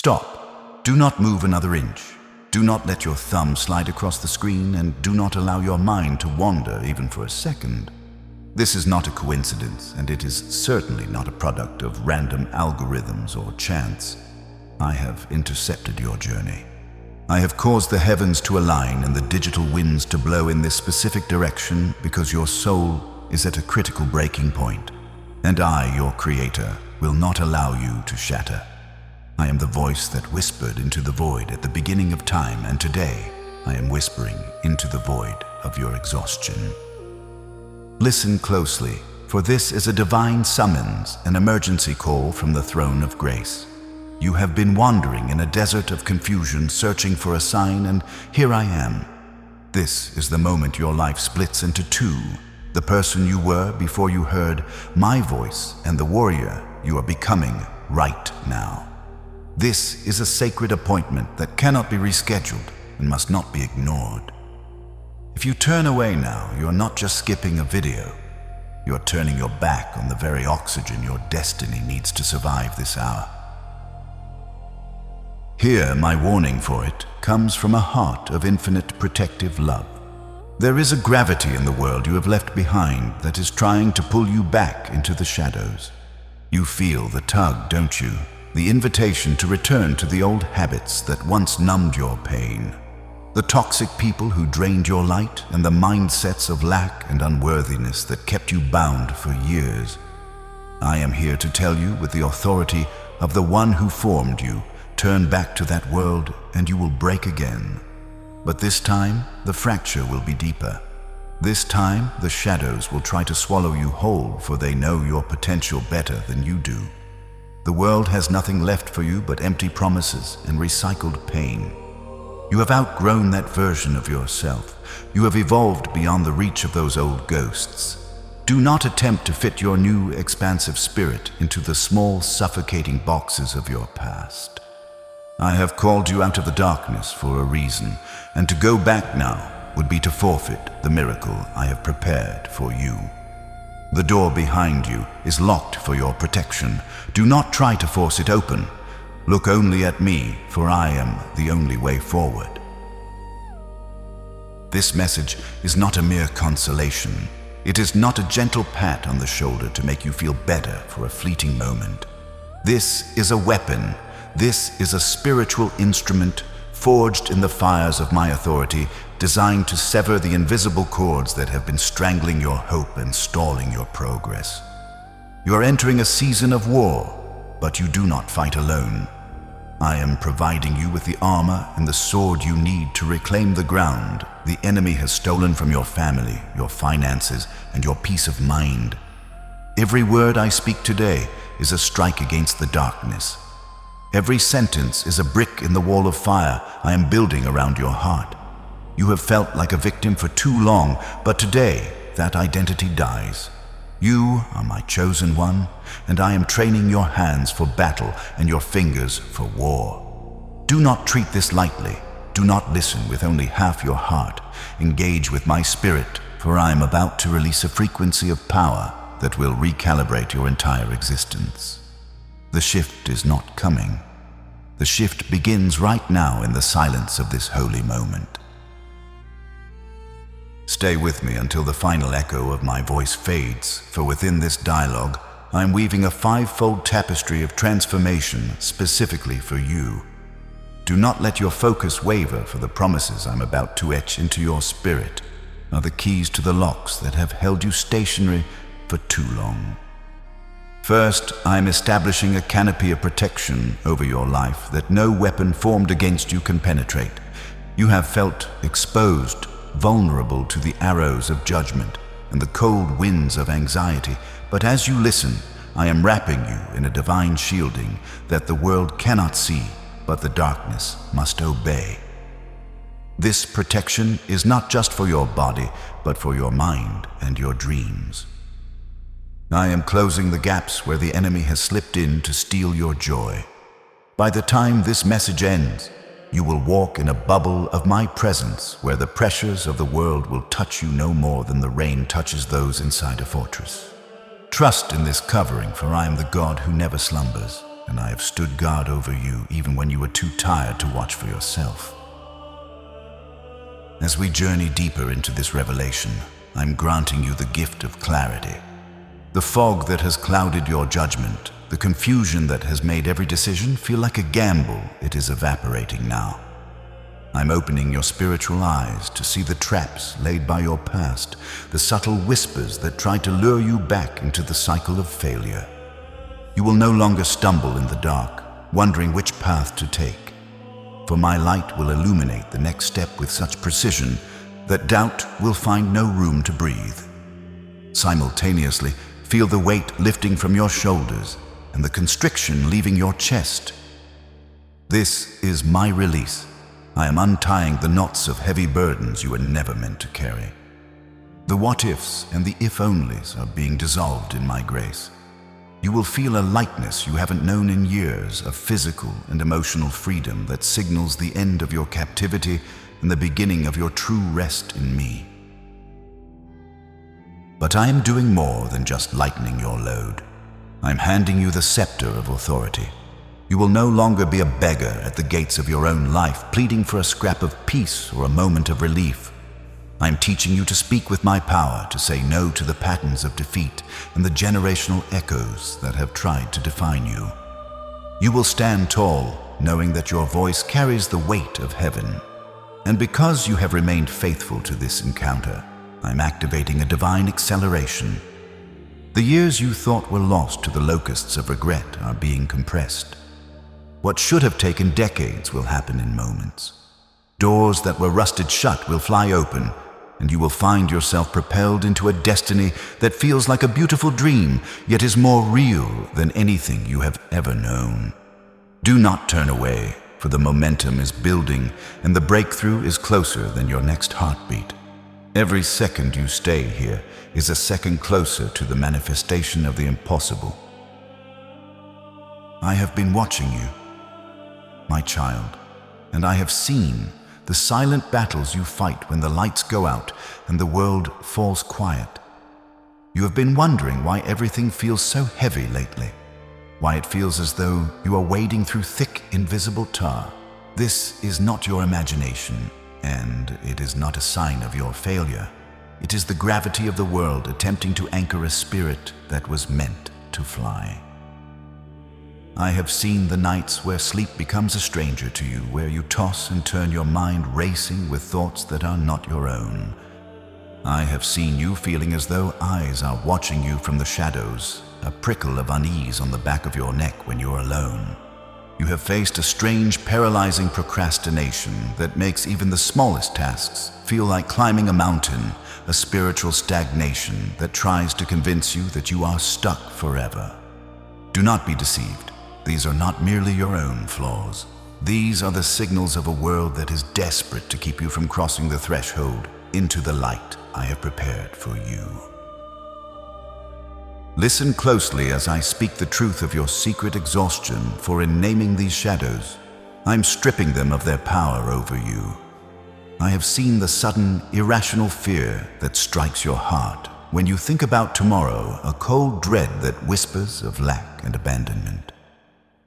Stop. Do not move another inch. Do not let your thumb slide across the screen, and do not allow your mind to wander even for a second. This is not a coincidence, and it is certainly not a product of random algorithms or chance. I have intercepted your journey. I have caused the heavens to align and the digital winds to blow in this specific direction because your soul is at a critical breaking point, and I, your creator, will not allow you to shatter. I am the voice that whispered into the void at the beginning of time, and today I am whispering into the void of your exhaustion. Listen closely, for this is a divine summons, an emergency call from the throne of grace. You have been wandering in a desert of confusion, searching for a sign, and here I am. This is the moment your life splits into two, the person you were before you heard my voice and the warrior you are becoming right now. This is a sacred appointment that cannot be rescheduled and must not be ignored. If you turn away now, you're not just skipping a video. You're turning your back on the very oxygen your destiny needs to survive this hour. Here, my warning for it comes from a heart of infinite protective love. There is a gravity in the world you have left behind that is trying to pull you back into the shadows. You feel the tug, don't you? The invitation to return to the old habits that once numbed your pain. The toxic people who drained your light, and the mindsets of lack and unworthiness that kept you bound for years. I am here to tell you with the authority of the one who formed you, turn back to that world and you will break again. But this time, the fracture will be deeper. This time, the shadows will try to swallow you whole, for they know your potential better than you do. The world has nothing left for you but empty promises and recycled pain. You have outgrown that version of yourself. You have evolved beyond the reach of those old ghosts. Do not attempt to fit your new, expansive spirit into the small, suffocating boxes of your past. I have called you out of the darkness for a reason, and to go back now would be to forfeit the miracle I have prepared for you. The door behind you is locked for your protection. Do not try to force it open. Look only at me, for I am the only way forward. This message is not a mere consolation. It is not a gentle pat on the shoulder to make you feel better for a fleeting moment. This is a weapon. This is a spiritual instrument forged in the fires of my authority, designed to sever the invisible cords that have been strangling your hope and stalling your progress. You are entering a season of war, but you do not fight alone. I am providing you with the armor and the sword you need to reclaim the ground the enemy has stolen from your family, your finances, and your peace of mind. Every word I speak today is a strike against the darkness. Every sentence is a brick in the wall of fire I am building around your heart. You have felt like a victim for too long, but today that identity dies. You are my chosen one, and I am training your hands for battle and your fingers for war. Do not treat this lightly. Do not listen with only half your heart. Engage with my spirit, for I am about to release a frequency of power that will recalibrate your entire existence. The shift is not coming. The shift begins right now in the silence of this holy moment. Stay with me until the final echo of my voice fades, for within this dialogue, I am weaving a five-fold tapestry of transformation specifically for you. Do not let your focus waver, for the promises I'm about to etch into your spirit are the keys to the locks that have held you stationary for too long. First, I am establishing a canopy of protection over your life that no weapon formed against you can penetrate. You have felt exposed, vulnerable to the arrows of judgment and the cold winds of anxiety, but as you listen, I am wrapping you in a divine shielding that the world cannot see, but the darkness must obey. This protection is not just for your body, but for your mind and your dreams. I am closing the gaps where the enemy has slipped in to steal your joy. By the time this message ends, you will walk in a bubble of my presence where the pressures of the world will touch you no more than the rain touches those inside a fortress. Trust in this covering, for I am the God who never slumbers, and I have stood guard over you even when you were too tired to watch for yourself. As we journey deeper into this revelation, I'm granting you the gift of clarity. The fog that has clouded your judgment, the confusion that has made every decision feel like a gamble, it is evaporating now. I'm opening your spiritual eyes to see the traps laid by your past, the subtle whispers that try to lure you back into the cycle of failure. You will no longer stumble in the dark, wondering which path to take. For my light will illuminate the next step with such precision that doubt will find no room to breathe. Simultaneously, feel the weight lifting from your shoulders and the constriction leaving your chest. This is my release. I am untying the knots of heavy burdens you were never meant to carry. The what-ifs and the if-onlys are being dissolved in my grace. You will feel a lightness you haven't known in years, of physical and emotional freedom that signals the end of your captivity and the beginning of your true rest in me. But I am doing more than just lightening your load. I'm handing you the scepter of authority. You will no longer be a beggar at the gates of your own life, pleading for a scrap of peace or a moment of relief. I'm teaching you to speak with my power, to say no to the patterns of defeat and the generational echoes that have tried to define you. You will stand tall, knowing that your voice carries the weight of heaven. And because you have remained faithful to this encounter, I'm activating a divine acceleration. The years you thought were lost to the locusts of regret are being compressed. What should have taken decades will happen in moments. Doors that were rusted shut will fly open, and you will find yourself propelled into a destiny that feels like a beautiful dream, yet is more real than anything you have ever known. Do not turn away, for the momentum is building, and the breakthrough is closer than your next heartbeat. Every second you stay here is a second closer to the manifestation of the impossible. I have been watching you, my child, and I have seen the silent battles you fight when the lights go out and the world falls quiet. You have been wondering why everything feels so heavy lately, why it feels as though you are wading through thick, invisible tar. This is not your imagination, and it is not a sign of your failure. It is the gravity of the world attempting to anchor a spirit that was meant to fly. I have seen the nights where sleep becomes a stranger to you, where you toss and turn your mind racing with thoughts that are not your own. I have seen you feeling as though eyes are watching you from the shadows, a prickle of unease on the back of your neck when you're alone. You have faced a strange, paralyzing procrastination that makes even the smallest tasks feel like climbing a mountain, a spiritual stagnation that tries to convince you that you are stuck forever. Do not be deceived. These are not merely your own flaws. These are the signals of a world that is desperate to keep you from crossing the threshold into the light I have prepared for you. Listen closely as I speak the truth of your secret exhaustion, for in naming these shadows, I'm stripping them of their power over you. I have seen the sudden, irrational fear that strikes your heart when you think about tomorrow, a cold dread that whispers of lack and abandonment.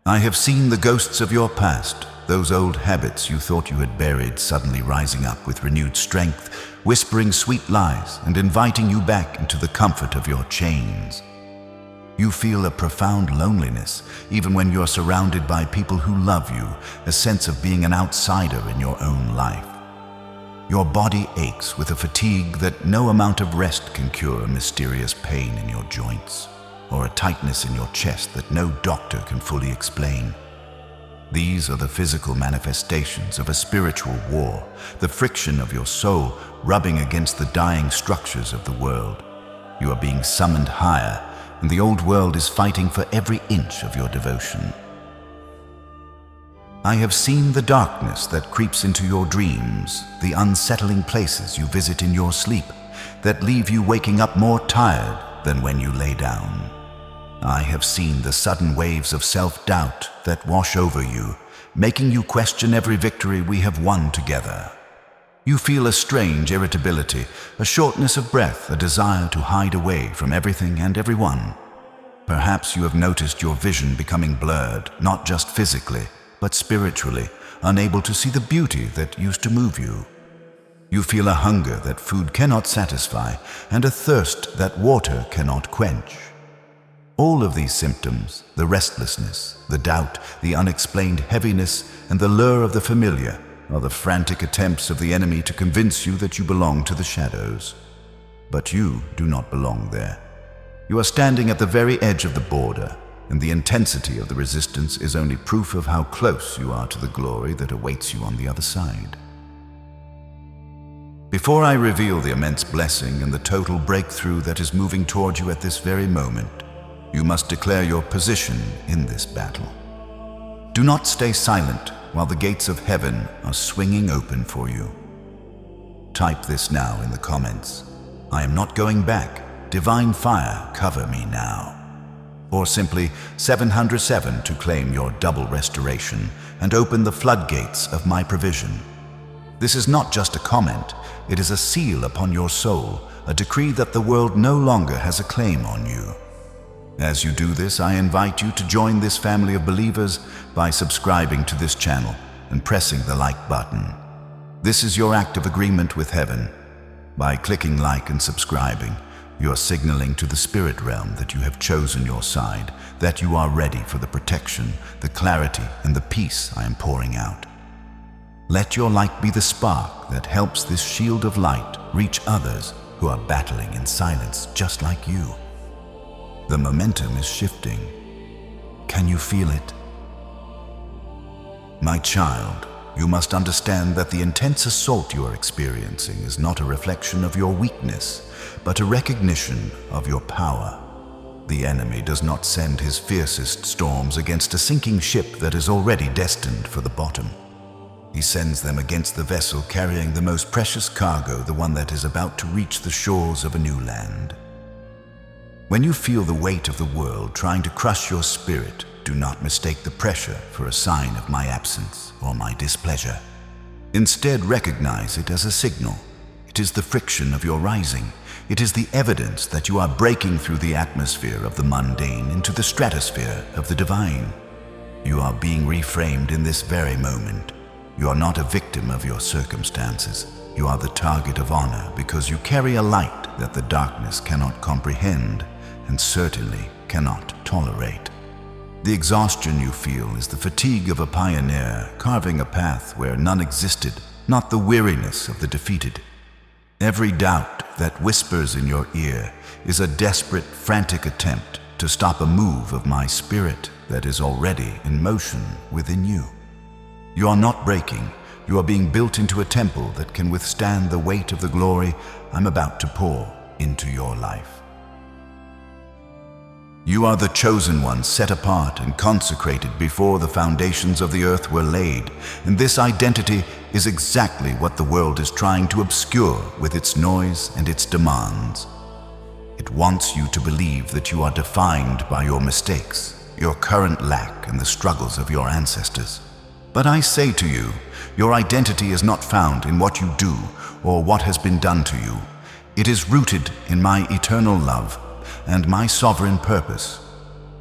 I have seen the ghosts of your past, those old habits you thought you had buried suddenly rising up with renewed strength, whispering sweet lies and inviting you back into the comfort of your chains. You feel a profound loneliness, even when you're surrounded by people who love you, a sense of being an outsider in your own life. Your body aches with a fatigue that no amount of rest can cure, a mysterious pain in your joints, or a tightness in your chest that no doctor can fully explain. These are the physical manifestations of a spiritual war, the friction of your soul rubbing against the dying structures of the world. You are being summoned higher, and the old world is fighting for every inch of your devotion. I have seen the darkness that creeps into your dreams, the unsettling places you visit in your sleep that leave you waking up more tired than when you lay down. I have seen the sudden waves of self-doubt that wash over you, making you question every victory we have won together. You feel a strange irritability, a shortness of breath, a desire to hide away from everything and everyone. Perhaps you have noticed your vision becoming blurred, not just physically, but spiritually, unable to see the beauty that used to move you. You feel a hunger that food cannot satisfy and a thirst that water cannot quench. All of these symptoms, the restlessness, the doubt, the unexplained heaviness, and the lure of the familiar, are the frantic attempts of the enemy to convince you that you belong to the shadows. But you do not belong there. You are standing at the very edge of the border, and the intensity of the resistance is only proof of how close you are to the glory that awaits you on the other side. Before I reveal the immense blessing and the total breakthrough that is moving toward you at this very moment, you must declare your position in this battle. Do not stay silent while the gates of heaven are swinging open for you. Type this now in the comments. I am not going back. Divine fire, cover me now. Or simply 707 to claim your double restoration and open the floodgates of my provision. This is not just a comment, it is a seal upon your soul, a decree that the world no longer has a claim on you. As you do this, I invite you to join this family of believers by subscribing to this channel and pressing the like button. This is your act of agreement with heaven. By clicking like and subscribing, you are signaling to the spirit realm that you have chosen your side, that you are ready for the protection, the clarity, and the peace I am pouring out. Let your light be the spark that helps this shield of light reach others who are battling in silence just like you. The momentum is shifting. Can you feel it? My child, you must understand that the intense assault you are experiencing is not a reflection of your weakness, but a recognition of your power. The enemy does not send his fiercest storms against a sinking ship that is already destined for the bottom. He sends them against the vessel carrying the most precious cargo, the one that is about to reach the shores of a new land. When you feel the weight of the world trying to crush your spirit, do not mistake the pressure for a sign of my absence or my displeasure. Instead, recognize it as a signal. It is the friction of your rising. It is the evidence that you are breaking through the atmosphere of the mundane into the stratosphere of the divine. You are being reframed in this very moment. You are not a victim of your circumstances. You are the target of honor because you carry a light that the darkness cannot comprehend and certainly cannot tolerate. The exhaustion you feel is the fatigue of a pioneer carving a path where none existed, not the weariness of the defeated. Every doubt that whispers in your ear is a desperate, frantic attempt to stop a move of my spirit that is already in motion within you. You are not breaking. You are being built into a temple that can withstand the weight of the glory I'm about to pour into your life. You are the chosen one, set apart and consecrated before the foundations of the earth were laid, and this identity is exactly what the world is trying to obscure with its noise and its demands. It wants you to believe that you are defined by your mistakes, your current lack, and the struggles of your ancestors. But I say to you, your identity is not found in what you do or what has been done to you. It is rooted in my eternal love and my sovereign purpose.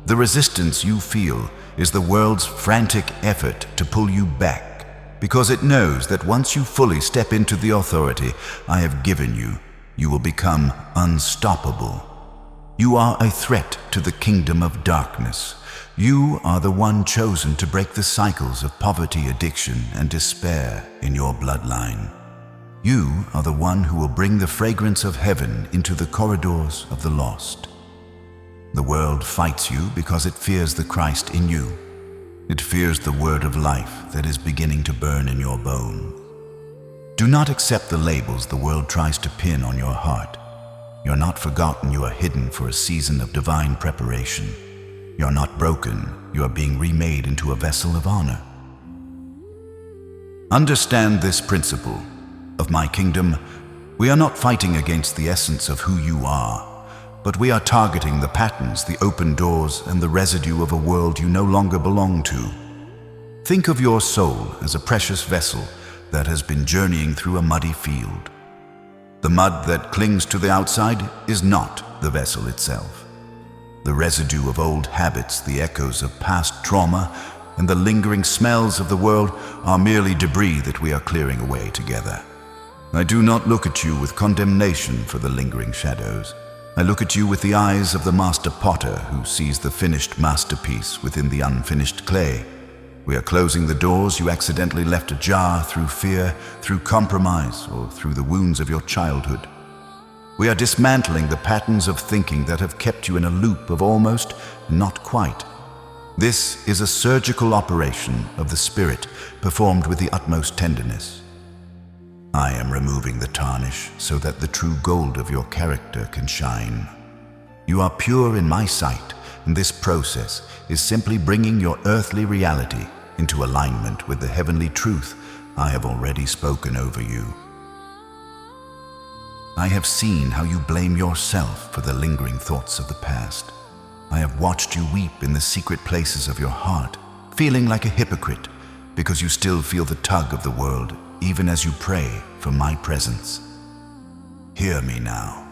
The resistance you feel is the world's frantic effort to pull you back, because it knows that once you fully step into the authority I have given you, you will become unstoppable. You are a threat to the kingdom of darkness. You are the one chosen to break the cycles of poverty, addiction, and despair in your bloodline. You are the one who will bring the fragrance of heaven into the corridors of the lost. The world fights you because it fears the Christ in you. It fears the word of life that is beginning to burn in your bones. Do not accept the labels the world tries to pin on your heart. You're not forgotten, you are hidden for a season of divine preparation. You're not broken, you are being remade into a vessel of honor. Understand this principle. Of my kingdom, we are not fighting against the essence of who you are, but we are targeting the patterns, the open doors, and the residue of a world you no longer belong to. Think of your soul as a precious vessel that has been journeying through a muddy field. The mud that clings to the outside is not the vessel itself. The residue of old habits, the echoes of past trauma, and the lingering smells of the world are merely debris that we are clearing away together. I do not look at you with condemnation for the lingering shadows. I look at you with the eyes of the master potter who sees the finished masterpiece within the unfinished clay. We are closing the doors you accidentally left ajar through fear, through compromise, or through the wounds of your childhood. We are dismantling the patterns of thinking that have kept you in a loop of almost, not quite. This is a surgical operation of the spirit performed with the utmost tenderness. I am removing the tarnish so that the true gold of your character can shine. You are pure in my sight, and this process is simply bringing your earthly reality into alignment with the heavenly truth I have already spoken over you. I have seen how you blame yourself for the lingering thoughts of the past. I have watched you weep in the secret places of your heart, feeling like a hypocrite because you still feel the tug of the world even as you pray for my presence. Hear me now.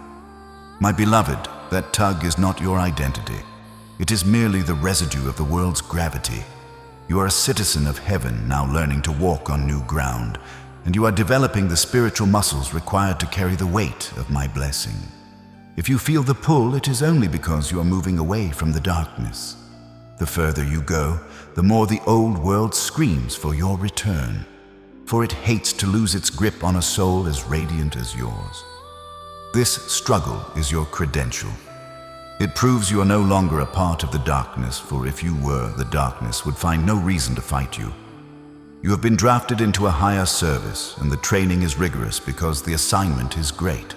My beloved, that tug is not your identity. It is merely the residue of the world's gravity. You are a citizen of heaven now learning to walk on new ground, and you are developing the spiritual muscles required to carry the weight of my blessing. If you feel the pull, it is only because you are moving away from the darkness. The further you go, the more the old world screams for your return, for it hates to lose its grip on a soul as radiant as yours. This struggle is your credential. It proves you are no longer a part of the darkness, for if you were, the darkness would find no reason to fight you. You have been drafted into a higher service, and the training is rigorous because the assignment is great.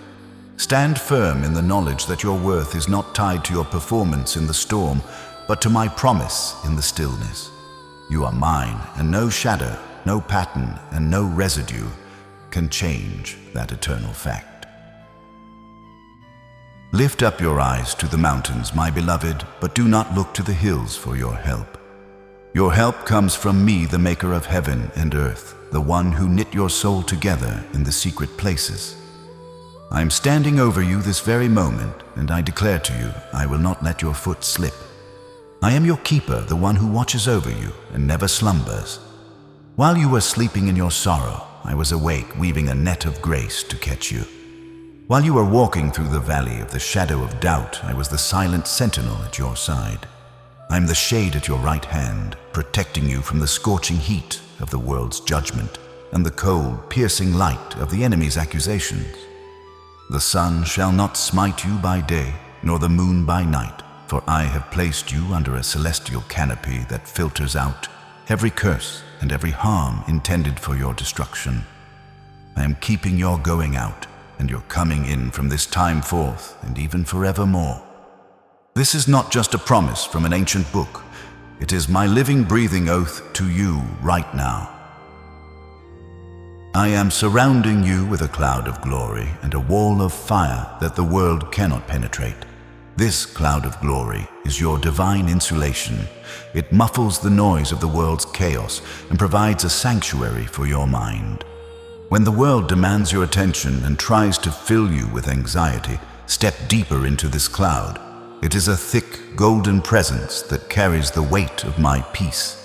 Stand firm in the knowledge that your worth is not tied to your performance in the storm, but to my promise in the stillness. You are mine, and no shadow, no pattern, and no residue can change that eternal fact. Lift up your eyes to the mountains, my beloved, but do not look to the hills for your help. Your help comes from me, the maker of heaven and earth, the one who knit your soul together in the secret places. I am standing over you this very moment, and I declare to you, I will not let your foot slip. I am your keeper, the one who watches over you and never slumbers. While you were sleeping in your sorrow, I was awake, weaving a net of grace to catch you. While you were walking through the valley of the shadow of doubt, I was the silent sentinel at your side. I am the shade at your right hand, protecting you from the scorching heat of the world's judgment and the cold, piercing light of the enemy's accusations. The sun shall not smite you by day, nor the moon by night, for I have placed you under a celestial canopy that filters out every curse and every harm intended for your destruction. I am keeping your going out and your coming in from this time forth and even forevermore. This is not just a promise from an ancient book. It is my living, breathing oath to you right now. I am surrounding you with a cloud of glory and a wall of fire that the world cannot penetrate. This cloud of glory is your divine insulation. It muffles the noise of the world's chaos and provides a sanctuary for your mind. When the world demands your attention and tries to fill you with anxiety, step deeper into this cloud. It is a thick, golden presence that carries the weight of my peace.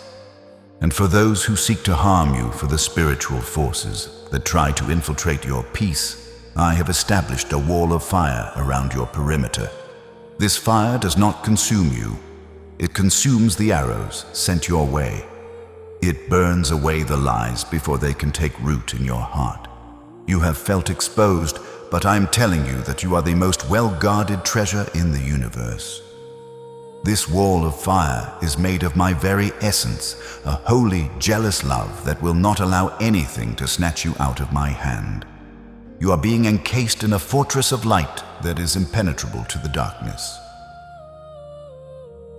And for those who seek to harm you, for the spiritual forces that try to infiltrate your peace, I have established a wall of fire around your perimeter. This fire does not consume you. It consumes the arrows sent your way. It burns away the lies before they can take root in your heart. You have felt exposed, but I am telling you that you are the most well-guarded treasure in the universe. This wall of fire is made of my very essence, a holy, jealous love that will not allow anything to snatch you out of my hand. You are being encased in a fortress of light that is impenetrable to the darkness.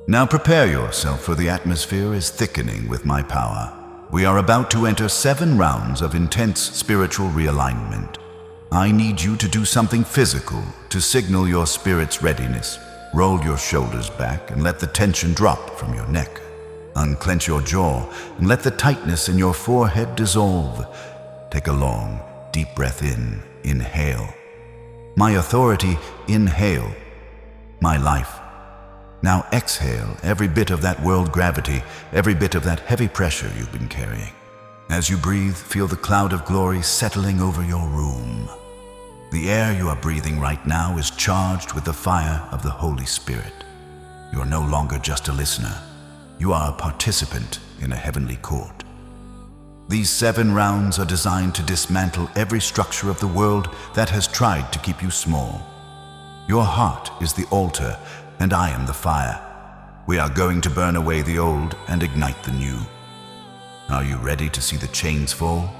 Now prepare yourself, for the atmosphere is thickening with my power. We are about to enter 7 rounds of intense spiritual realignment. I need you to do something physical to signal your spirit's readiness. Roll your shoulders back and let the tension drop from your neck. Unclench your jaw and let the tightness in your forehead dissolve. Take a long, deep breath in. Inhale. My authority, inhale. My life, Now exhale every bit of that world gravity, every bit of that heavy pressure you've been carrying. As you breathe, feel the cloud of glory settling over your room. The air you are breathing right now is charged with the fire of the Holy Spirit. You are no longer just a listener. You are a participant in a heavenly court. These 7 rounds are designed to dismantle every structure of the world that has tried to keep you small. Your heart is the altar, and I am the fire. We are going to burn away the old and ignite the new. Are you ready to see the chains fall?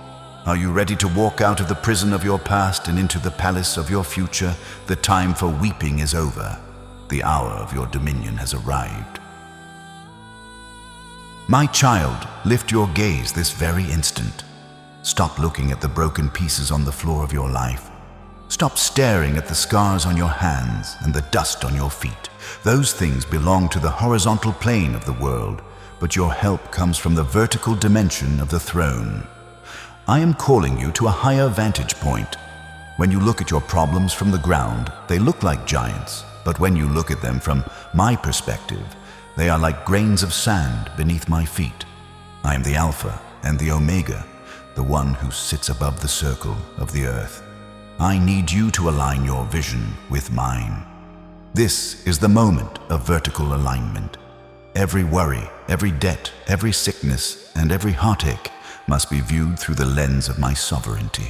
Are you ready to walk out of the prison of your past and into the palace of your future? The time for weeping is over. The hour of your dominion has arrived. My child, lift your gaze this very instant. Stop looking at the broken pieces on the floor of your life. Stop staring at the scars on your hands and the dust on your feet. Those things belong to the horizontal plane of the world, but your help comes from the vertical dimension of the throne. I am calling you to a higher vantage point. When you look at your problems from the ground, they look like giants, but when you look at them from my perspective, they are like grains of sand beneath my feet. I am the Alpha and the Omega, the one who sits above the circle of the earth. I need you to align your vision with mine. This is the moment of vertical alignment. Every worry, every debt, every sickness, and every heartache must be viewed through the lens of my sovereignty.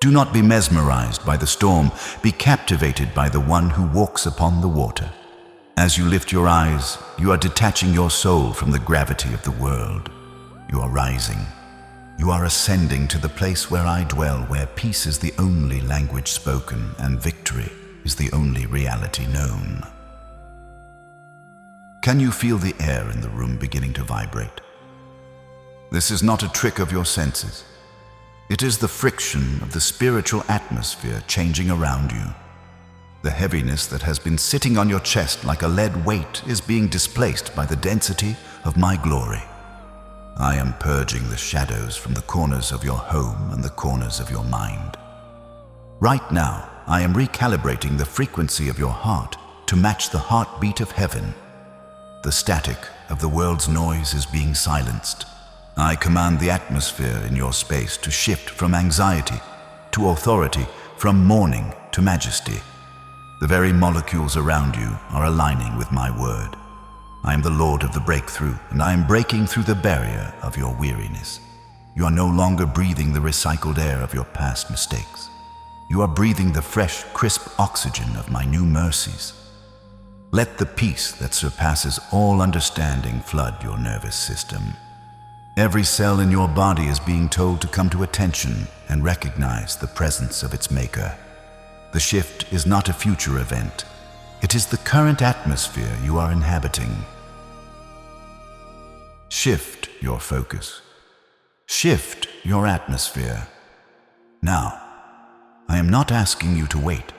Do not be mesmerized by the storm. Be captivated by the one who walks upon the water. As you lift your eyes, you are detaching your soul from the gravity of the world. You are rising. You are ascending to the place where I dwell, where peace is the only language spoken and victory is the only reality known. Can you feel the air in the room beginning to vibrate? This is not a trick of your senses. It is the friction of the spiritual atmosphere changing around you. The heaviness that has been sitting on your chest like a lead weight is being displaced by the density of my glory. I am purging the shadows from the corners of your home and the corners of your mind. Right now, I am recalibrating the frequency of your heart to match the heartbeat of heaven. The static of the world's noise is being silenced. I command the atmosphere in your space to shift from anxiety to authority, from mourning to majesty. The very molecules around you are aligning with my word. I am the Lord of the breakthrough, and I am breaking through the barrier of your weariness. You are no longer breathing the recycled air of your past mistakes. You are breathing the fresh, crisp oxygen of my new mercies. Let the peace that surpasses all understanding flood your nervous system. Every cell in your body is being told to come to attention and recognize the presence of its maker. The shift is not a future event. It is the current atmosphere you are inhabiting. Shift your focus. Shift your atmosphere. Now, I am not asking you to wait.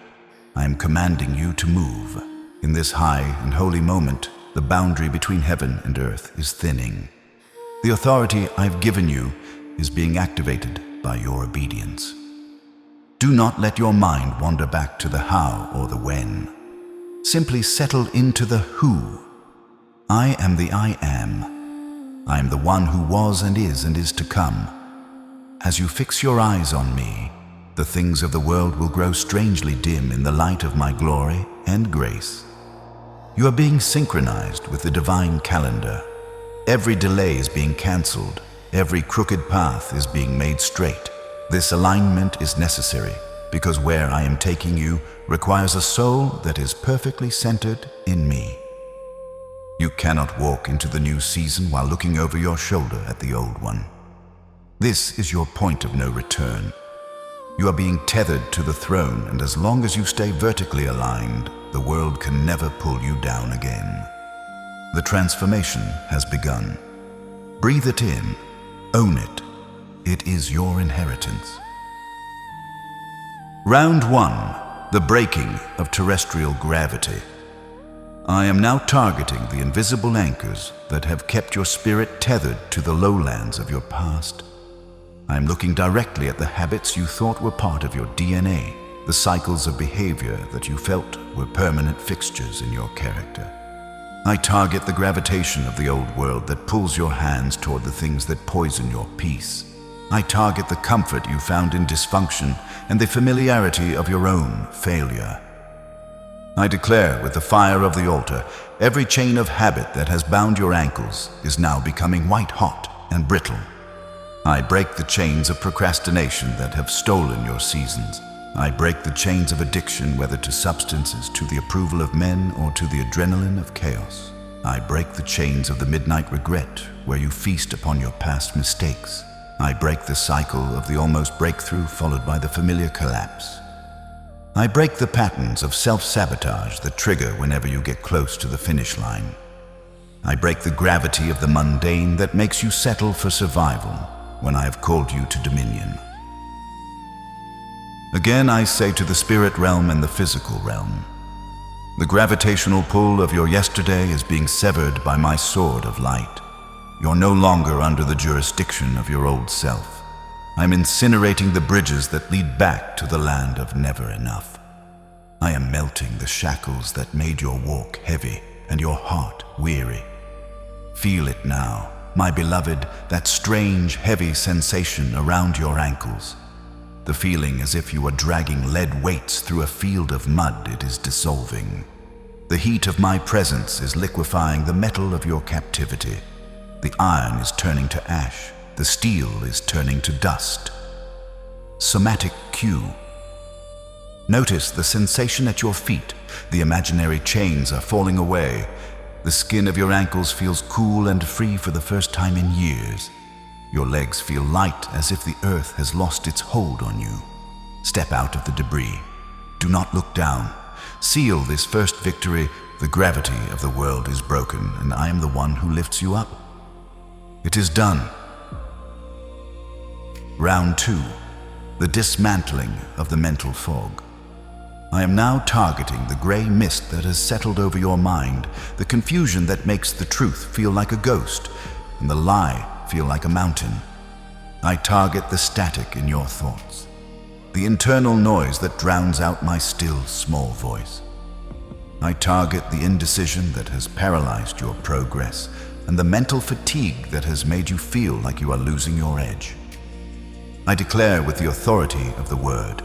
I am commanding you to move. In this high and holy moment, the boundary between heaven and earth is thinning. The authority I've given you is being activated by your obedience. Do not let your mind wander back to the how or the when. Simply settle into the who. I am the I am. I am the one who was and is to come. As you fix your eyes on me, the things of the world will grow strangely dim in the light of my glory and grace. You are being synchronized with the divine calendar. Every delay is being cancelled. Every crooked path is being made straight. This alignment is necessary because where I am taking you requires a soul that is perfectly centered in me. You cannot walk into the new season while looking over your shoulder at the old one. This is your point of no return. You are being tethered to the throne, and as long as you stay vertically aligned, the world can never pull you down again. The transformation has begun. Breathe it in. Own it. It is your inheritance. Round 1. The breaking of terrestrial gravity. I am now targeting the invisible anchors that have kept your spirit tethered to the lowlands of your past. I am looking directly at the habits you thought were part of your DNA, the cycles of behavior that you felt were permanent fixtures in your character. I target the gravitation of the old world that pulls your hands toward the things that poison your peace. I target the comfort you found in dysfunction and the familiarity of your own failure. I declare with the fire of the altar, every chain of habit that has bound your ankles is now becoming white-hot and brittle. I break the chains of procrastination that have stolen your seasons. I break the chains of addiction, whether to substances, to the approval of men, or to the adrenaline of chaos. I break the chains of the midnight regret, where you feast upon your past mistakes. I break the cycle of the almost breakthrough followed by the familiar collapse. I break the patterns of self-sabotage that trigger whenever you get close to the finish line. I break the gravity of the mundane that makes you settle for survival when I have called you to dominion. Again, I say to the spirit realm and the physical realm, the gravitational pull of your yesterday is being severed by my sword of light. You're no longer under the jurisdiction of your old self. I'm incinerating the bridges that lead back to the land of never enough. I am melting the shackles that made your walk heavy and your heart weary. Feel it now, my beloved, that strange, heavy sensation around your ankles. The feeling as if you are dragging lead weights through a field of mud it is dissolving. The heat of my presence is liquefying the metal of your captivity. The iron is turning to ash. The steel is turning to dust. Somatic cue. Notice the sensation at your feet. The imaginary chains are falling away. The skin of your ankles feels cool and free for the first time in years. Your legs feel light as if the earth has lost its hold on you. Step out of the debris. Do not look down. Seal this first victory. The gravity of the world is broken, and I am the one who lifts you up. It is done. Round 2. The dismantling of the mental fog. I am now targeting the gray mist that has settled over your mind, the confusion that makes the truth feel like a ghost, and the lie feel like a mountain. I target the static in your thoughts, the internal noise that drowns out my still, small voice. I target the indecision that has paralyzed your progress, and the mental fatigue that has made you feel like you are losing your edge. I declare with the authority of the word,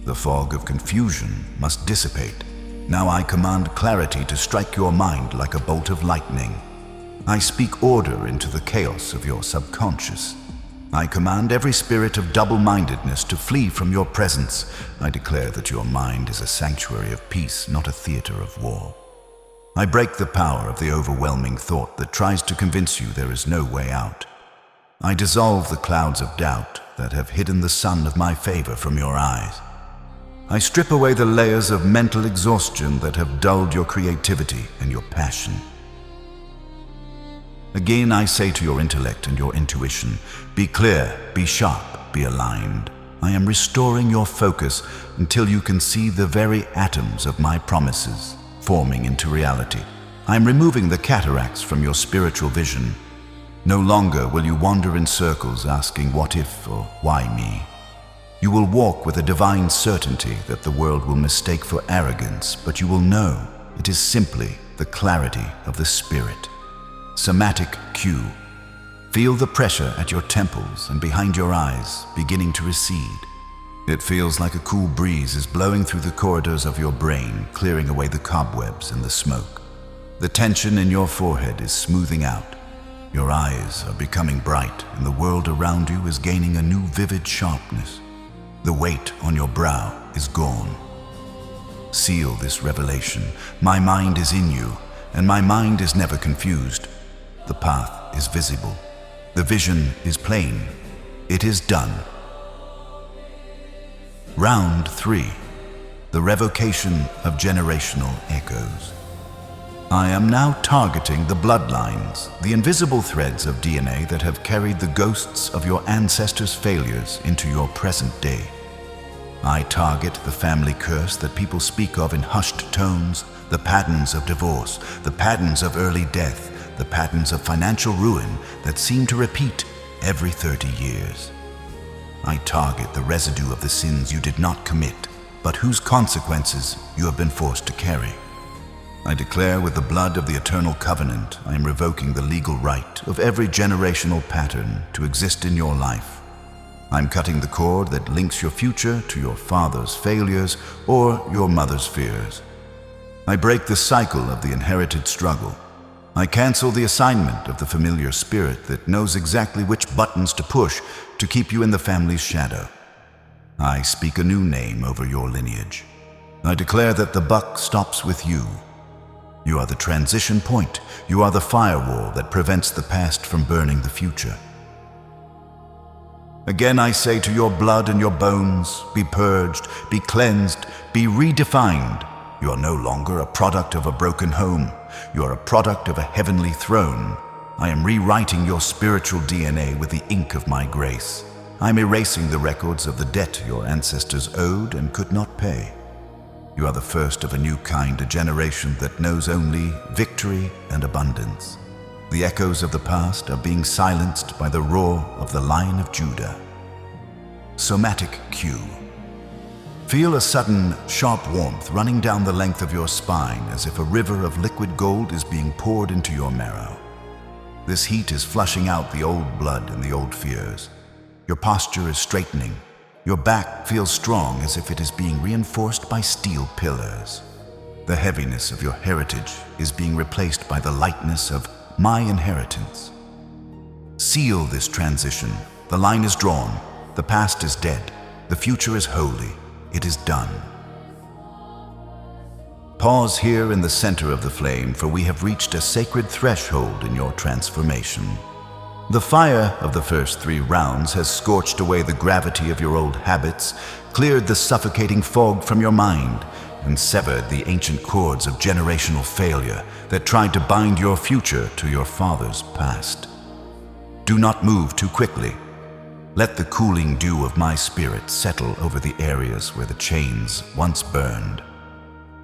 the fog of confusion must dissipate. Now I command clarity to strike your mind like a bolt of lightning. I speak order into the chaos of your subconscious. I command every spirit of double-mindedness to flee from your presence. I declare that your mind is a sanctuary of peace, not a theater of war. I break the power of the overwhelming thought that tries to convince you there is no way out. I dissolve the clouds of doubt that have hidden the sun of my favor from your eyes. I strip away the layers of mental exhaustion that have dulled your creativity and your passion. Again, I say to your intellect and your intuition, be clear, be sharp, be aligned. I am restoring your focus until you can see the very atoms of my promises forming into reality. I am removing the cataracts from your spiritual vision. No longer will you wander in circles asking what if or why me. You will walk with a divine certainty that the world will mistake for arrogance, but you will know it is simply the clarity of the spirit. Somatic cue. Feel the pressure at your temples and behind your eyes beginning to recede. It feels like a cool breeze is blowing through the corridors of your brain, clearing away the cobwebs and the smoke. The tension in your forehead is smoothing out. Your eyes are becoming bright, and the world around you is gaining a new vivid sharpness. The weight on your brow is gone. Seal this revelation. My mind is in you, and my mind is never confused. The path is visible. The vision is plain. It is done. Round 3. The revocation of generational echoes. I am now targeting the bloodlines, the invisible threads of DNA that have carried the ghosts of your ancestors' failures into your present day. I target the family curse that people speak of in hushed tones, the patterns of divorce, the patterns of early death, the patterns of financial ruin that seem to repeat every 30 years. I target the residue of the sins you did not commit, but whose consequences you have been forced to carry. I declare with the blood of the eternal covenant, I am revoking the legal right of every generational pattern to exist in your life. I'm cutting the cord that links your future to your father's failures or your mother's fears. I break the cycle of the inherited struggle. I cancel the assignment of the familiar spirit that knows exactly which buttons to push to keep you in the family's shadow. I speak a new name over your lineage. I declare that the buck stops with you. You are the transition point. You are the firewall that prevents the past from burning the future. Again I say to your blood and your bones, be purged, be cleansed, be redefined. You are no longer a product of a broken home. You are a product of a heavenly throne. I am rewriting your spiritual DNA with the ink of my grace. I am erasing the records of the debt your ancestors owed and could not pay. You are the first of a new kind, a generation that knows only victory and abundance. The echoes of the past are being silenced by the roar of the Lion of Judah. Somatic cue. Feel a sudden, sharp warmth running down the length of your spine as if a river of liquid gold is being poured into your marrow. This heat is flushing out the old blood and the old fears. Your posture is straightening. Your back feels strong as if it is being reinforced by steel pillars. The heaviness of your heritage is being replaced by the lightness of my inheritance. Seal this transition. The line is drawn. The past is dead. The future is holy. It is done. Pause here in the center of the flame, for we have reached a sacred threshold in your transformation. The fire of the first 3 rounds has scorched away the gravity of your old habits, cleared the suffocating fog from your mind, and severed the ancient cords of generational failure that tried to bind your future to your father's past. Do not move too quickly. Let the cooling dew of my spirit settle over the areas where the chains once burned.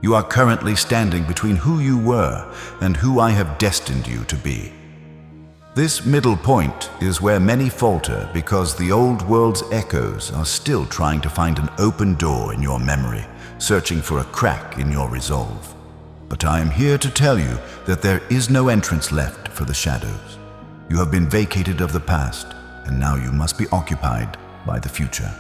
You are currently standing between who you were and who I have destined you to be. This middle point is where many falter because the old world's echoes are still trying to find an open door in your memory, searching for a crack in your resolve. But I am here to tell you that there is no entrance left for the shadows. You have been vacated of the past, and now you must be occupied by the future.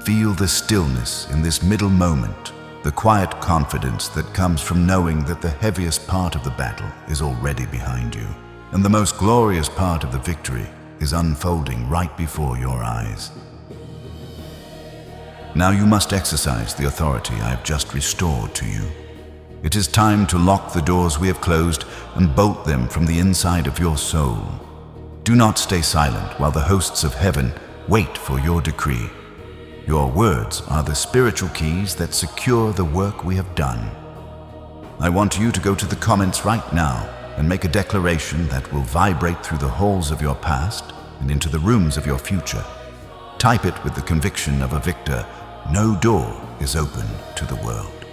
Feel the stillness in this middle moment, the quiet confidence that comes from knowing that the heaviest part of the battle is already behind you, and the most glorious part of the victory is unfolding right before your eyes. Now you must exercise the authority I have just restored to you. It is time to lock the doors we have closed and bolt them from the inside of your soul. Do not stay silent while the hosts of heaven wait for your decree. Your words are the spiritual keys that secure the work we have done. I want you to go to the comments right now and make a declaration that will vibrate through the halls of your past and into the rooms of your future. Type it with the conviction of a victor. No door is open to the world.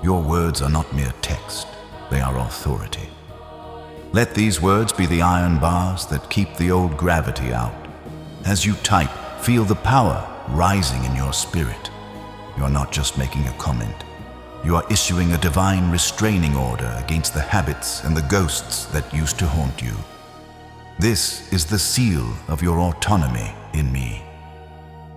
Your words are not mere text, they are authority. Let these words be the iron bars that keep the old gravity out. As you type, feel the power rising in your spirit. You are not just making a comment. You are issuing a divine restraining order against the habits and the ghosts that used to haunt you. This is the seal of your autonomy in me.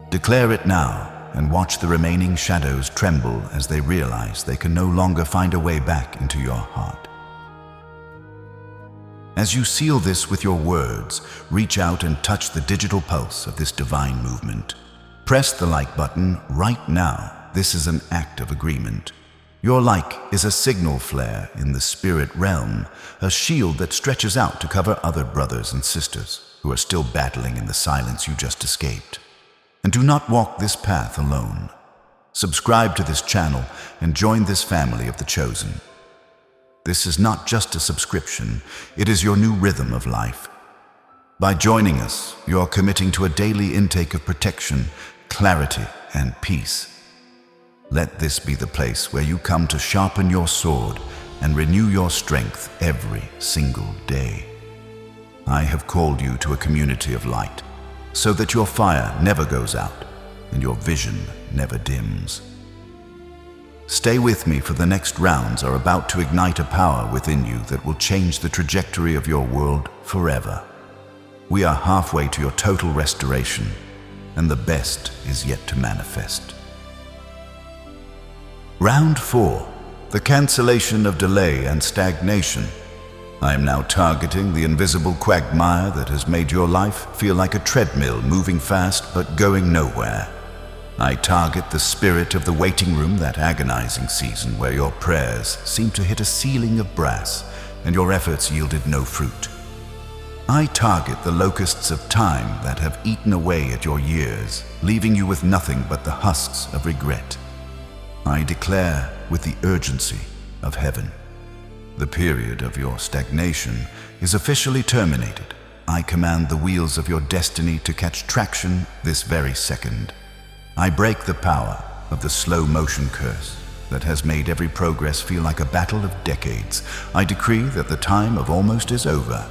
Declare it now and watch the remaining shadows tremble as they realize they can no longer find a way back into your heart. As you seal this with your words, reach out and touch the digital pulse of this divine movement. Press the like button right now. This is an act of agreement. Your like is a signal flare in the spirit realm, a shield that stretches out to cover other brothers and sisters who are still battling in the silence you just escaped. And do not walk this path alone. Subscribe to this channel and join this family of the chosen. This is not just a subscription, it is your new rhythm of life. By joining us, you are committing to a daily intake of protection, clarity, and peace. Let this be the place where you come to sharpen your sword and renew your strength every single day. I have called you to a community of light, so that your fire never goes out and your vision never dims. Stay with me, for the next rounds are about to ignite a power within you that will change the trajectory of your world forever. We are halfway to your total restoration, and the best is yet to manifest. Round 4. The cancellation of delay and stagnation. I am now targeting the invisible quagmire that has made your life feel like a treadmill, moving fast but going nowhere. I target the spirit of the waiting room, that agonizing season where your prayers seemed to hit a ceiling of brass and your efforts yielded no fruit. I target the locusts of time that have eaten away at your years, leaving you with nothing but the husks of regret. I declare with the urgency of heaven, the period of your stagnation is officially terminated. I command the wheels of your destiny to catch traction this very second. I break the power of the slow motion curse that has made every progress feel like a battle of decades. I decree that the time of almost is over.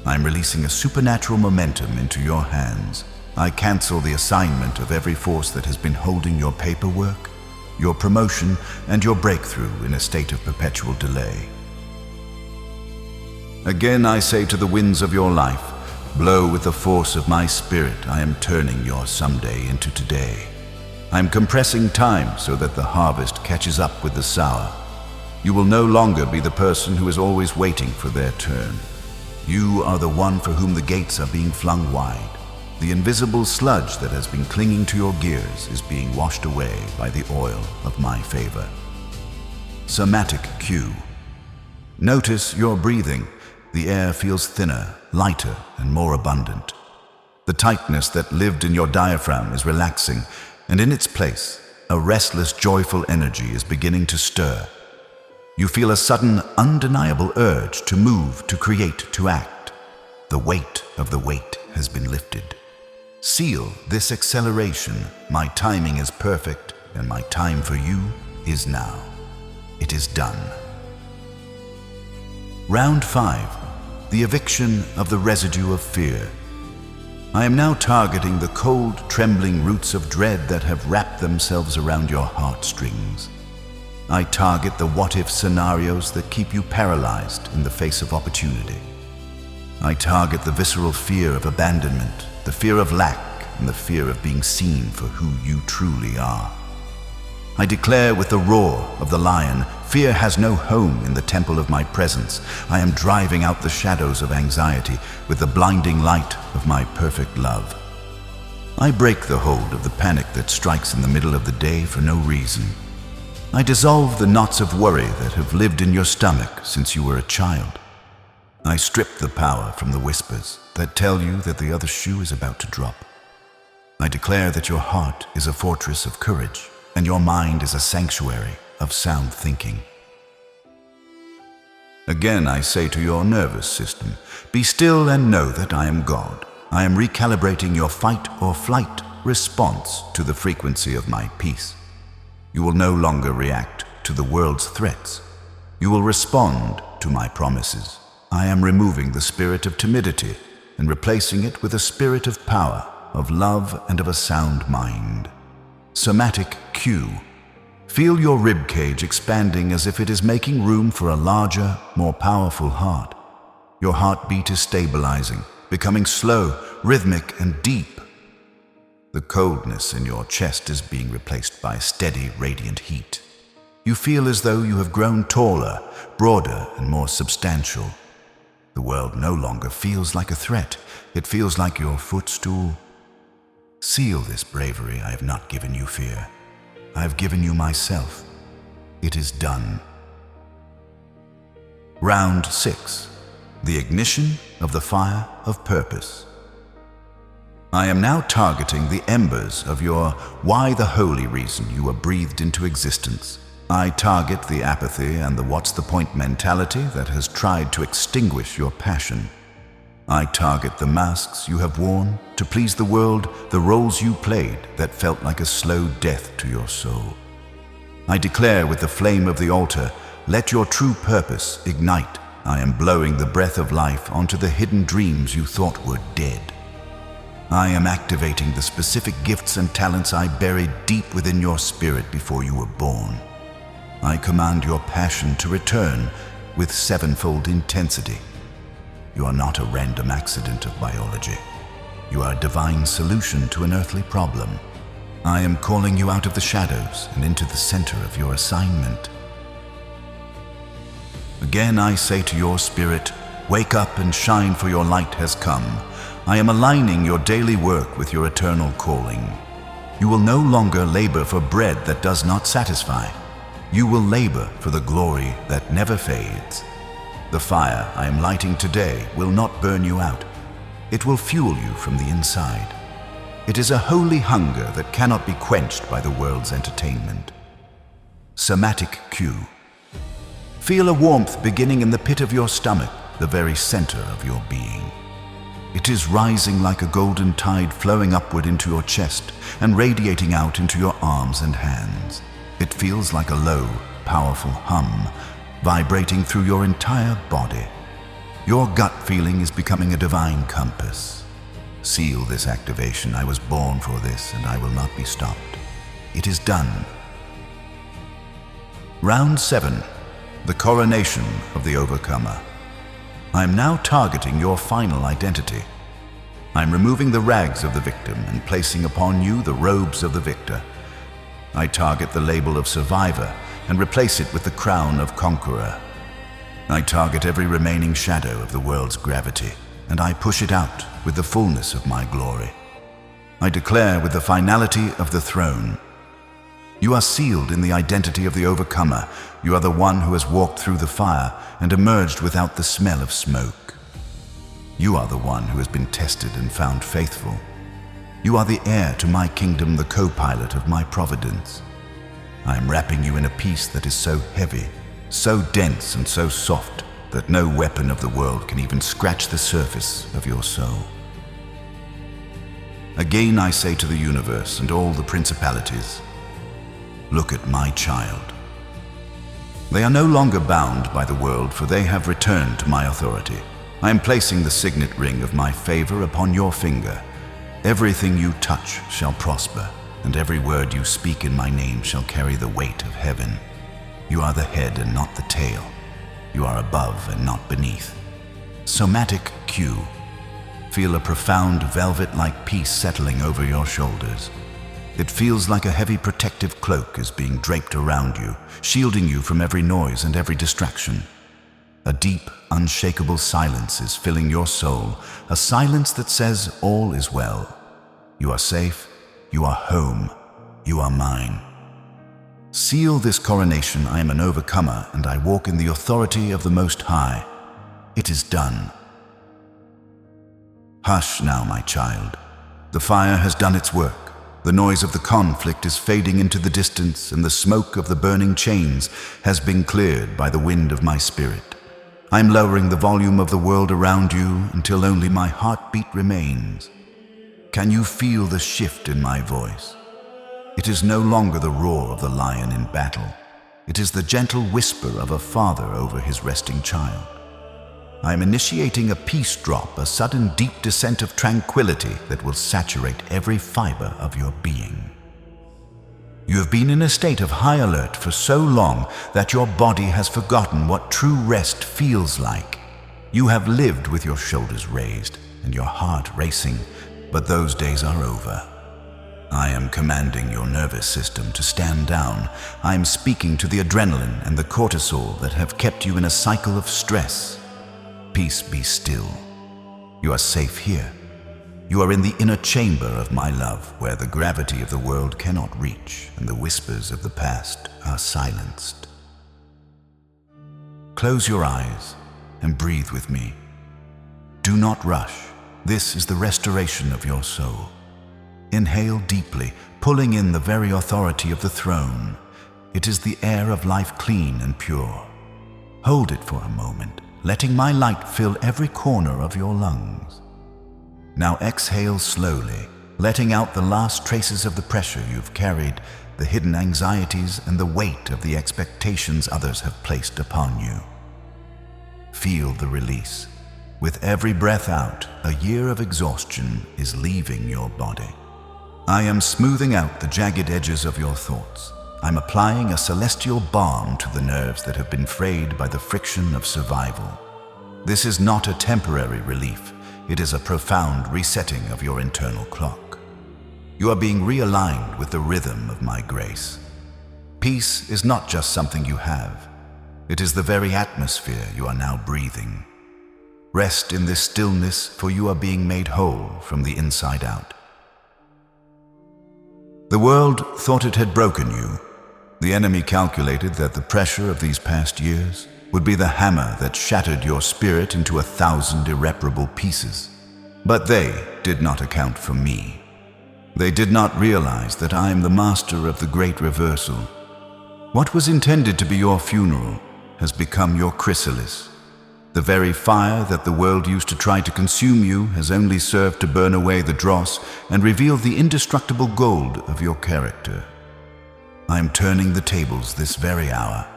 I'm releasing a supernatural momentum into your hands. I cancel the assignment of every force that has been holding your paperwork, your promotion, and your breakthrough in a state of perpetual delay. Again, I say to the winds of your life, blow with the force of my spirit. I am turning your someday into today. I am compressing time so that the harvest catches up with the sower. You will no longer be the person who is always waiting for their turn. You are the one for whom the gates are being flung wide. The invisible sludge that has been clinging to your gears is being washed away by the oil of my favor. Somatic cue. Notice your breathing. The air feels thinner, lighter, and more abundant. The tightness that lived in your diaphragm is relaxing, and in its place, a restless, joyful energy is beginning to stir. You feel a sudden, undeniable urge to move, to create, to act. The weight of the weight has been lifted. Seal this acceleration. My timing is perfect, and my time for you is now. It is done. Round 5. The eviction of the residue of fear. I am now targeting the cold, trembling roots of dread that have wrapped themselves around your heartstrings. I target the what-if scenarios that keep you paralyzed in the face of opportunity. I target the visceral fear of abandonment, the fear of lack, and the fear of being seen for who you truly are. I declare with the roar of the lion, fear has no home in the temple of my presence. I am driving out the shadows of anxiety with the blinding light of my perfect love. I break the hold of the panic that strikes in the middle of the day for no reason. I dissolve the knots of worry that have lived in your stomach since you were a child. I strip the power from the whispers that tell you that the other shoe is about to drop. I declare that your heart is a fortress of courage, and your mind is a sanctuary of sound thinking. Again, I say to your nervous system, be still and know that I am God. I am recalibrating your fight or flight response to the frequency of my peace. You will no longer react to the world's threats. You will respond to my promises. I am removing the spirit of timidity and replacing it with a spirit of power, of love, and of a sound mind. Somatic cue. Feel your rib cage expanding as if it is making room for a larger, more powerful heart. Your heartbeat is stabilizing, becoming slow, rhythmic, and deep. The coldness in your chest is being replaced by steady, radiant heat. You feel as though you have grown taller, broader, and more substantial. The world no longer feels like a threat. It feels like your footstool. Seal this bravery. I have not given you fear. I have given you myself. It is done. Round 6. The ignition of the fire of purpose. I am now targeting the embers of your why the holy reason you were breathed into existence. I target the apathy and the what's the point mentality that has tried to extinguish your passion. I target the masks you have worn to please the world, the roles you played that felt like a slow death to your soul. I declare with the flame of the altar, let your true purpose ignite. I am blowing the breath of life onto the hidden dreams you thought were dead. I am activating the specific gifts and talents I buried deep within your spirit before you were born. I command your passion to return with sevenfold intensity. You are not a random accident of biology. You are a divine solution to an earthly problem. I am calling you out of the shadows and into the center of your assignment. Again I say to your spirit, wake up and shine, for your light has come. I am aligning your daily work with your eternal calling. You will no longer labor for bread that does not satisfy. You will labor for the glory that never fades. The fire I am lighting today will not burn you out. It will fuel you from the inside. It is a holy hunger that cannot be quenched by the world's entertainment. Somatic cue. Feel a warmth beginning in the pit of your stomach, the very center of your being. It is rising like a golden tide, flowing upward into your chest and radiating out into your arms and hands. It feels like a low, powerful hum, vibrating through your entire body. Your gut feeling is becoming a divine compass. Seal this activation. I was born for this, and I will not be stopped. It is done. Round 7. The coronation of the overcomer. I am now targeting your final identity. I am removing the rags of the victim and placing upon you the robes of the victor. I target the label of survivor and replace it with the crown of conqueror. I target every remaining shadow of the world's gravity, and I push it out with the fullness of my glory. I declare with the finality of the throne, you are sealed in the identity of the overcomer. You are the one who has walked through the fire and emerged without the smell of smoke. You are the one who has been tested and found faithful. You are the heir to my kingdom, the co-pilot of my providence. I am wrapping you in a peace that is so heavy, so dense and so soft that no weapon of the world can even scratch the surface of your soul. Again I say to the universe and all the principalities, look at my child. They are no longer bound by the world, for they have returned to my authority. I am placing the signet ring of my favor upon your finger. Everything you touch shall prosper, and every word you speak in my name shall carry the weight of heaven. You are the head and not the tail. You are above and not beneath. Somatic cue. Feel a profound velvet-like peace settling over your shoulders. It feels like a heavy protective cloak is being draped around you, shielding you from every noise and every distraction. A deep, unshakable silence is filling your soul, a silence that says all is well. You are safe, you are home, you are mine. Seal this coronation. I am an overcomer, and I walk in the authority of the Most High. It is done. Hush now, my child. The fire has done its work. The noise of the conflict is fading into the distance, and the smoke of the burning chains has been cleared by the wind of my spirit. I am lowering the volume of the world around you until only my heartbeat remains. Can you feel the shift in my voice? It is no longer the roar of the lion in battle. It is the gentle whisper of a father over his resting child. I am initiating a peace drop, a sudden deep descent of tranquility that will saturate every fiber of your being. You have been in a state of high alert for so long that your body has forgotten what true rest feels like. You have lived with your shoulders raised and your heart racing, but those days are over. I am commanding your nervous system to stand down. I am speaking to the adrenaline and the cortisol that have kept you in a cycle of stress. Peace, be still. You are safe here. You are in the inner chamber of my love, where the gravity of the world cannot reach and the whispers of the past are silenced. Close your eyes and breathe with me. Do not rush. This is the restoration of your soul. Inhale deeply, pulling in the very authority of the throne. It is the air of life, clean and pure. Hold it for a moment, letting my light fill every corner of your lungs. Now exhale slowly, letting out the last traces of the pressure you've carried, the hidden anxieties and the weight of the expectations others have placed upon you. Feel the release. With every breath out, a year of exhaustion is leaving your body. I am smoothing out the jagged edges of your thoughts. I'm applying a celestial balm to the nerves that have been frayed by the friction of survival. This is not a temporary relief. It is a profound resetting of your internal clock. You are being realigned with the rhythm of my grace. Peace is not just something you have. It is the very atmosphere you are now breathing. Rest in this stillness, for you are being made whole from the inside out. The world thought it had broken you. The enemy calculated that the pressure of these past years would be the hammer that shattered your spirit into 1,000 irreparable pieces. But they did not account for me. They did not realize that I am the master of the great reversal. What was intended to be your funeral has become your chrysalis. The very fire that the world used to try to consume you has only served to burn away the dross and reveal the indestructible gold of your character. I am turning the tables this very hour.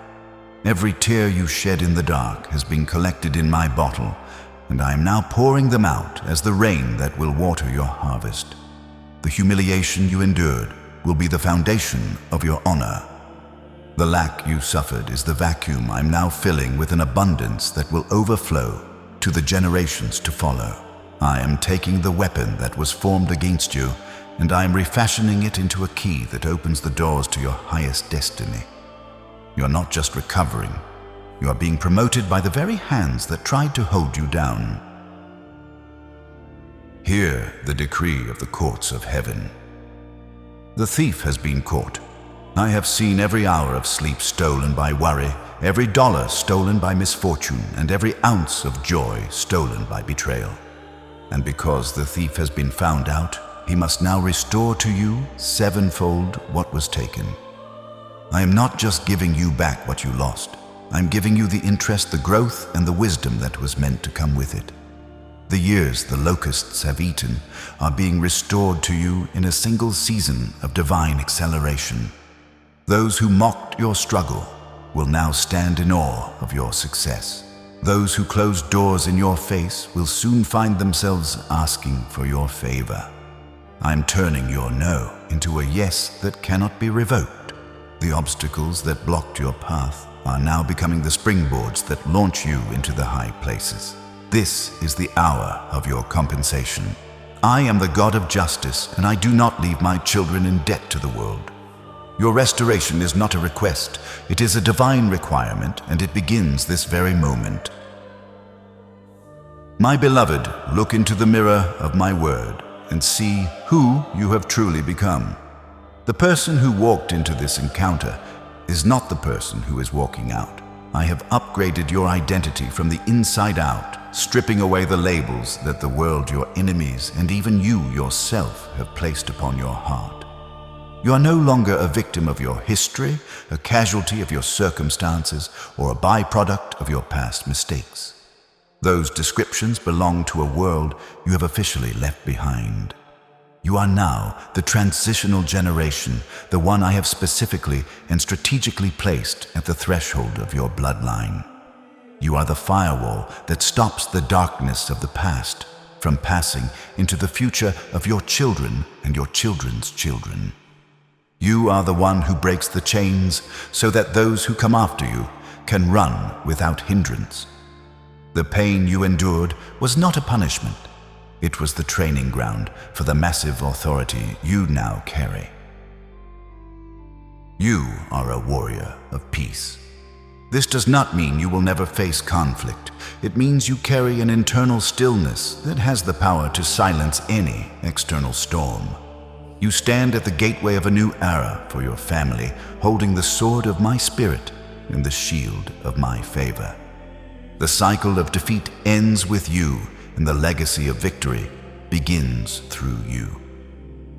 Every tear you shed in the dark has been collected in my bottle, and I am now pouring them out as the rain that will water your harvest. The humiliation you endured will be the foundation of your honor. The lack you suffered is the vacuum I'm now filling with an abundance that will overflow to the generations to follow. I am taking the weapon that was formed against you, and I am refashioning it into a key that opens the doors to your highest destiny. You are not just recovering, you are being promoted by the very hands that tried to hold you down. Hear the decree of the courts of heaven. The thief has been caught. I have seen every hour of sleep stolen by worry, every dollar stolen by misfortune, and every ounce of joy stolen by betrayal. And because the thief has been found out, he must now restore to you sevenfold what was taken. I am not just giving you back what you lost. I'm giving you the interest, the growth, and the wisdom that was meant to come with it. The years the locusts have eaten are being restored to you in a single season of divine acceleration. Those who mocked your struggle will now stand in awe of your success. Those who closed doors in your face will soon find themselves asking for your favor. I'm turning your no into a yes that cannot be revoked. The obstacles that blocked your path are now becoming the springboards that launch you into the high places. This is the hour of your compensation. I am the God of justice, and I do not leave my children in debt to the world. Your restoration is not a request, it is a divine requirement, and it begins this very moment. My beloved, look into the mirror of my word and see who you have truly become. The person who walked into this encounter is not the person who is walking out. I have upgraded your identity from the inside out, stripping away the labels that the world, your enemies, and even you yourself have placed upon your heart. You are no longer a victim of your history, a casualty of your circumstances, or a byproduct of your past mistakes. Those descriptions belong to a world you have officially left behind. You are now the transitional generation, the one I have specifically and strategically placed at the threshold of your bloodline. You are the firewall that stops the darkness of the past from passing into the future of your children and your children's children. You are the one who breaks the chains so that those who come after you can run without hindrance. The pain you endured was not a punishment. It was the training ground for the massive authority you now carry. You are a warrior of peace. This does not mean you will never face conflict. It means you carry an internal stillness that has the power to silence any external storm. You stand at the gateway of a new era for your family, holding the sword of my spirit and the shield of my favor. The cycle of defeat ends with you, and the legacy of victory begins through you.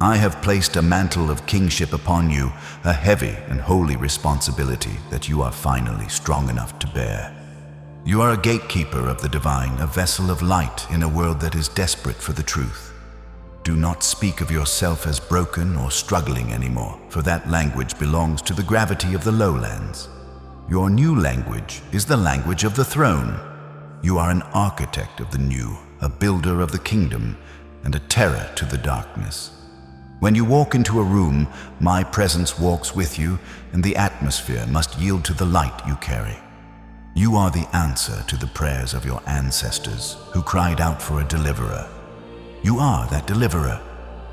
I have placed a mantle of kingship upon you, a heavy and holy responsibility that you are finally strong enough to bear. You are a gatekeeper of the divine, a vessel of light in a world that is desperate for the truth. Do not speak of yourself as broken or struggling anymore, for that language belongs to the gravity of the lowlands. Your new language is the language of the throne. You are an architect of the new, a builder of the kingdom, and a terror to the darkness. When you walk into a room, my presence walks with you, and the atmosphere must yield to the light you carry. You are the answer to the prayers of your ancestors who cried out for a deliverer. You are that deliverer.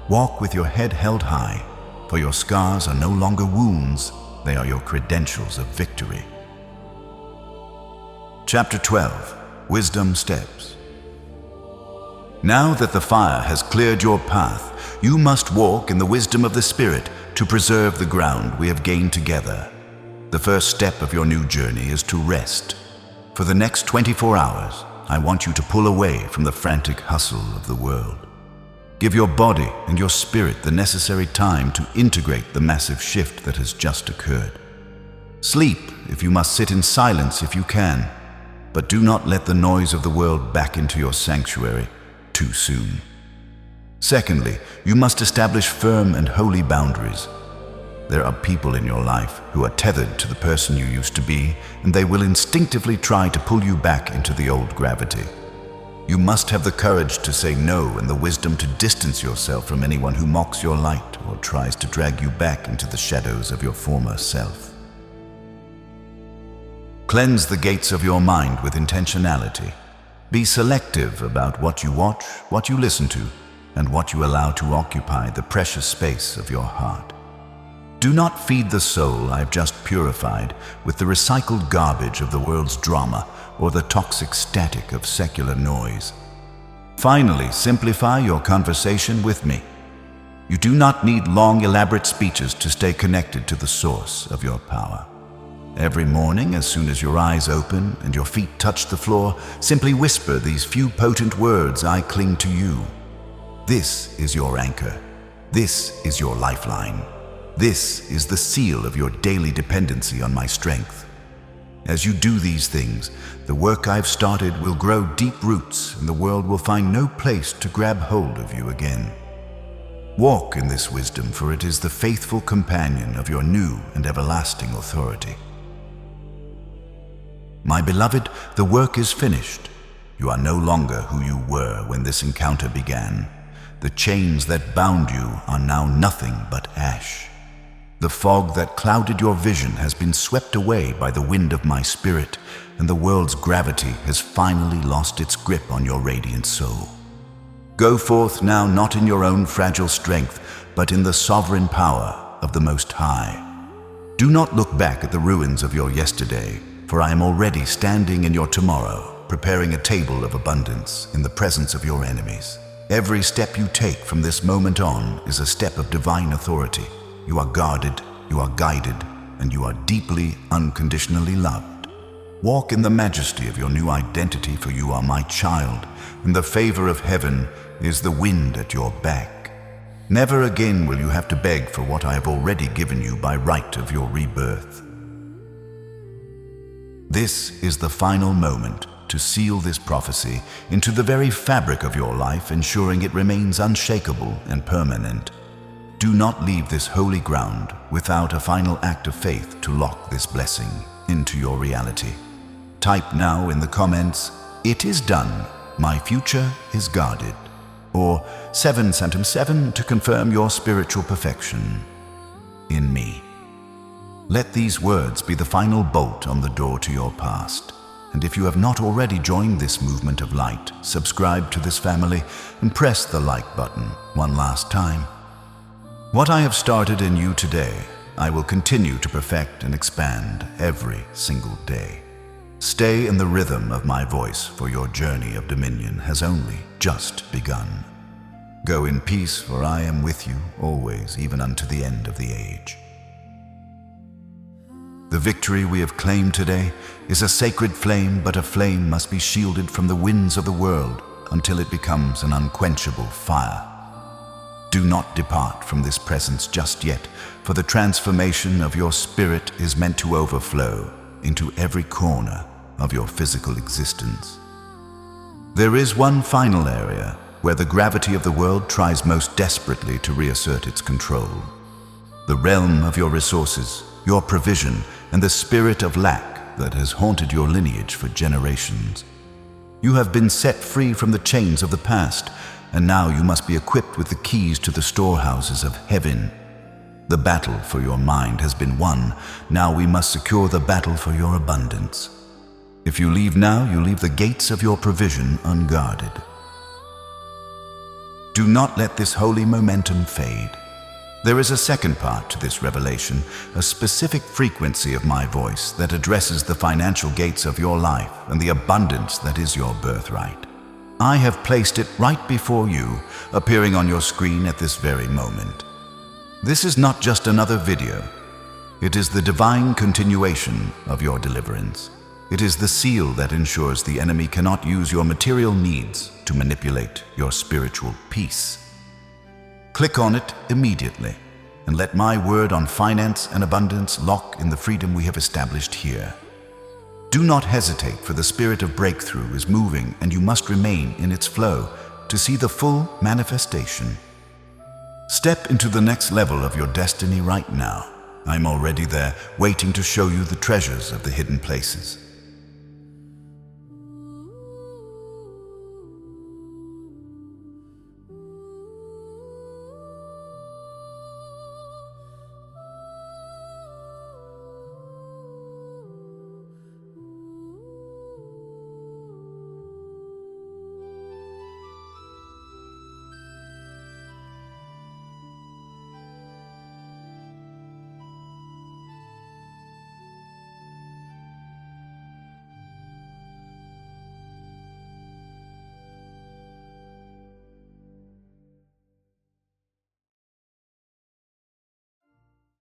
Walk with your head held high, for your scars are no longer wounds, they are your credentials of victory. Chapter 12. Wisdom Steps. Now that the fire has cleared your path, you must walk in the wisdom of the Spirit to preserve the ground we have gained together. The first step of your new journey is to rest. For the next 24 hours, I want you to pull away from the frantic hustle of the world. Give your body and your spirit the necessary time to integrate the massive shift that has just occurred. Sleep if you must, sit in silence if you can, but do not let the noise of the world back into your sanctuary too soon. Secondly, you must establish firm and holy boundaries. There are people in your life who are tethered to the person you used to be, and they will instinctively try to pull you back into the old gravity. You must have the courage to say no and the wisdom to distance yourself from anyone who mocks your light or tries to drag you back into the shadows of your former self. Cleanse the gates of your mind with intentionality. Be selective about what you watch, what you listen to, and what you allow to occupy the precious space of your heart. Do not feed the soul I've just purified with the recycled garbage of the world's drama or the toxic static of secular noise. Finally, simplify your conversation with me. You do not need long, elaborate speeches to stay connected to the source of your power. Every morning, as soon as your eyes open and your feet touch the floor, simply whisper these few potent words: I cling to you. This is your anchor. This is your lifeline. This is the seal of your daily dependency on my strength. As you do these things, the work I've started will grow deep roots, and the world will find no place to grab hold of you again. Walk in this wisdom, for it is the faithful companion of your new and everlasting authority. My beloved, the work is finished. You are no longer who you were when this encounter began. The chains that bound you are now nothing but ash. The fog that clouded your vision has been swept away by the wind of my spirit, and the world's gravity has finally lost its grip on your radiant soul. Go forth now, not in your own fragile strength, but in the sovereign power of the Most High. Do not look back at the ruins of your yesterday, for I am already standing in your tomorrow, preparing a table of abundance in the presence of your enemies. Every step you take from this moment on is a step of divine authority. You are guarded, you are guided, and you are deeply, unconditionally loved. Walk in the majesty of your new identity, for you are my child, and the favor of heaven is the wind at your back. Never again will you have to beg for what I have already given you by right of your rebirth. This is the final moment to seal this prophecy into the very fabric of your life, ensuring it remains unshakable and permanent. Do not leave this holy ground without a final act of faith to lock this blessing into your reality. Type now in the comments, "It is done, my future is guarded," or 777 to confirm your spiritual perfection in me. Let these words be the final bolt on the door to your past. And if you have not already joined this movement of light, subscribe to this family and press the like button one last time. What I have started in you today, I will continue to perfect and expand every single day. Stay in the rhythm of my voice, for your journey of dominion has only just begun. Go in peace, for I am with you always, even unto the end of the age. The victory we have claimed today is a sacred flame, but a flame must be shielded from the winds of the world until it becomes an unquenchable fire. Do not depart from this presence just yet, for the transformation of your spirit is meant to overflow into every corner of your physical existence. There is one final area where the gravity of the world tries most desperately to reassert its control. The realm of your resources, your provision, and the spirit of lack that has haunted your lineage for generations. You have been set free from the chains of the past, and now you must be equipped with the keys to the storehouses of heaven. The battle for your mind has been won. Now we must secure the battle for your abundance. If you leave now, you leave the gates of your provision unguarded. Do not let this holy momentum fade. There is a second part to this revelation, a specific frequency of my voice that addresses the financial gates of your life and the abundance that is your birthright. I have placed it right before you, appearing on your screen at this very moment. This is not just another video. It is the divine continuation of your deliverance. It is the seal that ensures the enemy cannot use your material needs to manipulate your spiritual peace. Click on it immediately and let my word on finance and abundance lock in the freedom we have established here. Do not hesitate, for the spirit of breakthrough is moving and you must remain in its flow to see the full manifestation. Step into the next level of your destiny right now. I'm already there, waiting to show you the treasures of the hidden places.